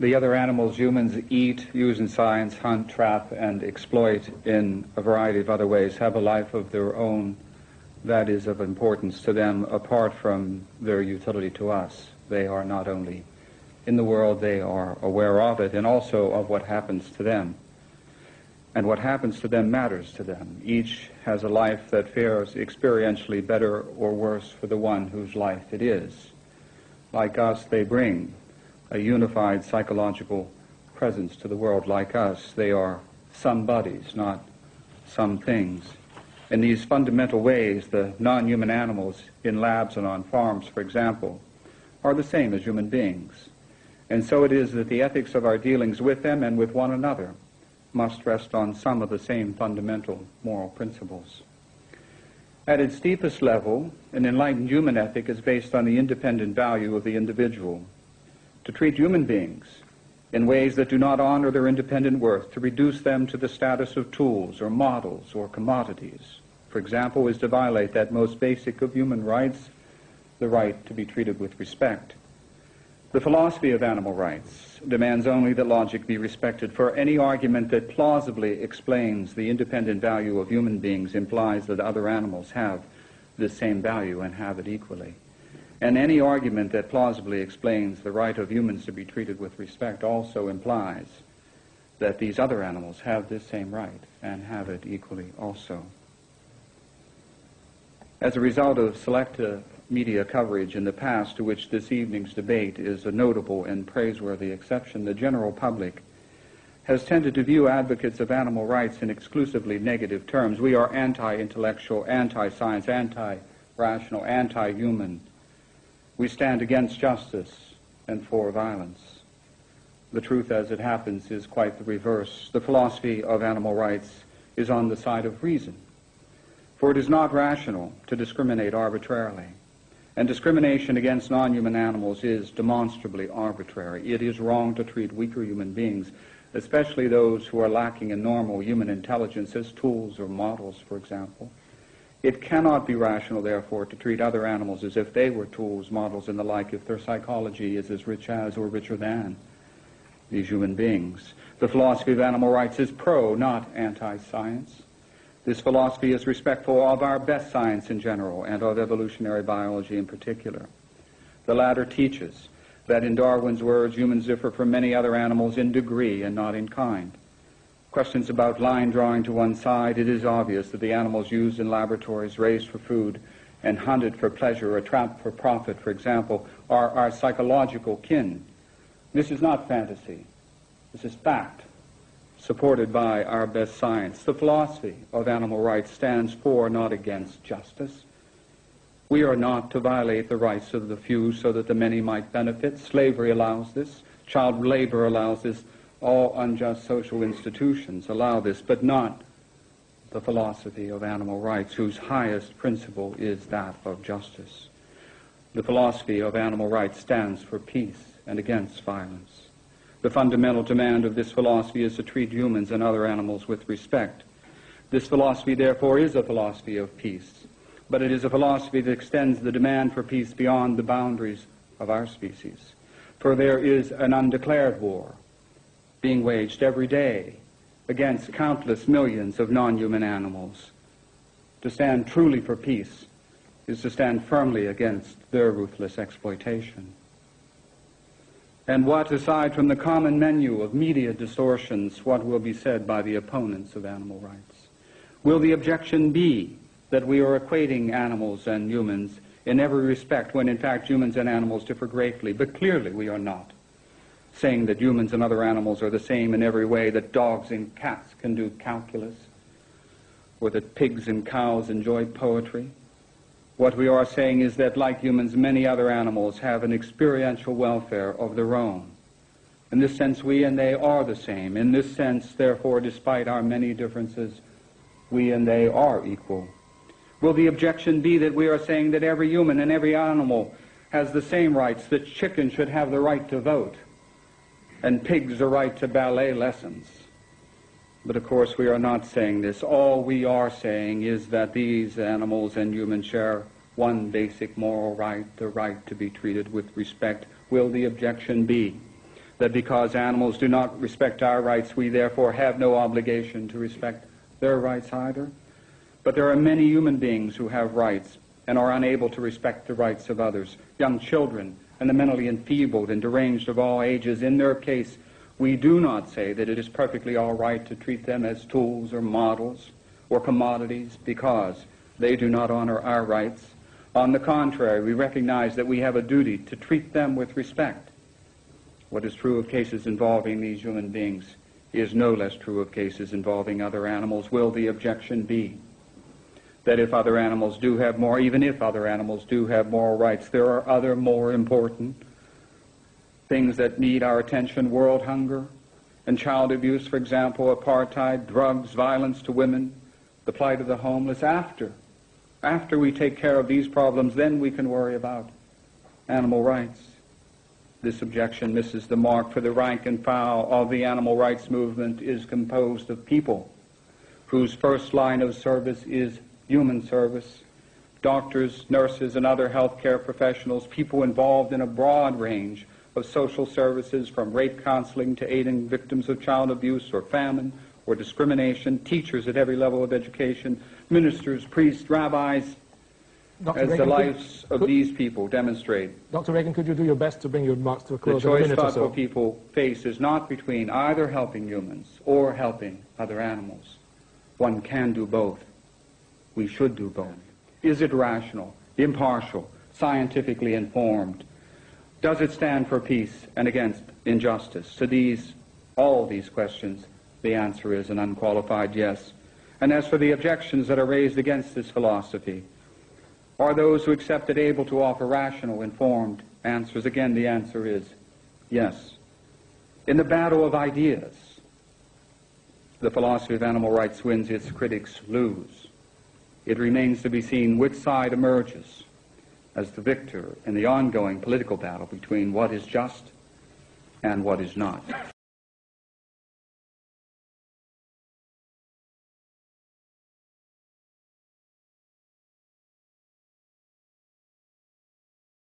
The other animals humans eat, use in science, hunt, trap, and exploit in a variety of other ways have a life of their own that is of importance to them apart from their utility to us. They are not only in the world, they are aware of it and also of what happens to them. And what happens to them matters to them. Each has a life that fares experientially better or worse for the one whose life it is. Like us, they bring a unified psychological presence to the world. Like us, they are some bodies, not some things. In these fundamental ways, the non-human animals in labs and on farms, for example, are the same as human beings. And so it is that the ethics of our dealings with them and with one another must rest on some of the same fundamental moral principles. At its deepest level, an enlightened human ethic is based on the independent value of the individual. To treat human beings in ways that do not honor their independent worth, to reduce them to the status of tools or models or commodities, for example, is to violate that most basic of human rights, the right to be treated with respect. The philosophy of animal rights demands only that logic be respected, for any argument that plausibly explains the independent value of human beings implies that other animals have the same value and have it equally. And any argument that plausibly explains the right of humans to be treated with respect also implies that these other animals have this same right and have it equally also. As a result of select media coverage in the past, to which this evening's debate is a notable and praiseworthy exception, the general public has tended to view advocates of animal rights in exclusively negative terms. We are anti-intellectual, anti-science, anti-rational, anti-human. We stand against justice and for violence. The truth, as it happens, is quite the reverse. The philosophy of animal rights is on the side of reason. For it is not rational to discriminate arbitrarily. And discrimination against non-human animals is demonstrably arbitrary. It is wrong to treat weaker human beings, especially those who are lacking in normal human intelligence, as tools or models, for example. It cannot be rational, therefore, to treat other animals as if they were tools, models, and the like, if their psychology is as rich as or richer than these human beings. The philosophy of animal rights is pro, not anti-science. This philosophy is respectful of our best science in general and of evolutionary biology in particular. The latter teaches that, in Darwin's words, humans differ from many other animals in degree and not in kind. Questions about line drawing to one side, it is obvious that the animals used in laboratories, raised for food, and hunted for pleasure or trapped for profit, for example, are our psychological kin. This is not fantasy. This is fact, supported by our best science. The philosophy of animal rights stands for, not against, justice. We are not to violate the rights of the few so that the many might benefit. Slavery allows this. Child labor allows this. All unjust social institutions allow this, but not the philosophy of animal rights, whose highest principle is that of justice. The philosophy of animal rights stands for peace and against violence. The fundamental demand of this philosophy is to treat humans and other animals with respect. This philosophy, therefore, is a philosophy of peace, but it is a philosophy that extends the demand for peace beyond the boundaries of our species. For there is an undeclared war being waged every day against countless millions of non-human animals. To stand truly for peace is to stand firmly against their ruthless exploitation. And what, aside from the common menu of media distortions, what will be said by the opponents of animal rights? Will the objection be that we are equating animals and humans in every respect, when in fact humans and animals differ greatly? But clearly we are not saying that humans and other animals are the same in every way, that dogs and cats can do calculus, or that pigs and cows enjoy poetry. What we are saying is that, like humans, many other animals have an experiential welfare of their own. In this sense, we and they are the same. In this sense, therefore, despite our many differences, we and they are equal. Will the objection be that we are saying that every human and every animal has the same rights, that chickens should have the right to vote, and pigs the right to ballet lessons? But of course we are not saying this. All we are saying is that these animals and humans share one basic moral right, the right to be treated with respect. Will the objection be that because animals do not respect our rights, we therefore have no obligation to respect their rights either. But there are many human beings who have rights and are unable to respect the rights of others. Young children and the mentally enfeebled and deranged of all ages. In their case, we do not say that it is perfectly all right to treat them as tools or models or commodities because they do not honor our rights. On the contrary, we recognize that we have a duty to treat them with respect. What is true of cases involving these human beings is no less true of cases involving other animals. Will the objection be that if other animals do have more, even if other animals do have moral rights, there are other more important things that need our attention? World hunger and child abuse, for example, apartheid, drugs, violence to women, the plight of the homeless. After we take care of these problems, then we can worry about animal rights. This objection misses the mark, for the rank and file of the animal rights movement is composed of people whose first line of service is human service, doctors, nurses, and other healthcare professionals, people involved in a broad range of social services, from rape counseling to aiding victims of child abuse or famine or discrimination, teachers at every level of education, ministers, priests, rabbis, as the lives of these people demonstrate. Dr. Reygan, could you do your best to bring your remarks to a close? The choice thoughtful people face is not between either helping humans or helping other animals. One can do both. We should do both. Is it rational, impartial, scientifically informed? Does it stand for peace and against injustice? To all these questions, the answer is an unqualified yes. And as for the objections that are raised against this philosophy, are those who accept it able to offer rational, informed answers? Again, the answer is yes. In the battle of ideas, the philosophy of animal rights wins, its critics lose. It remains to be seen which side emerges as the victor in the ongoing political battle between what is just and what is not.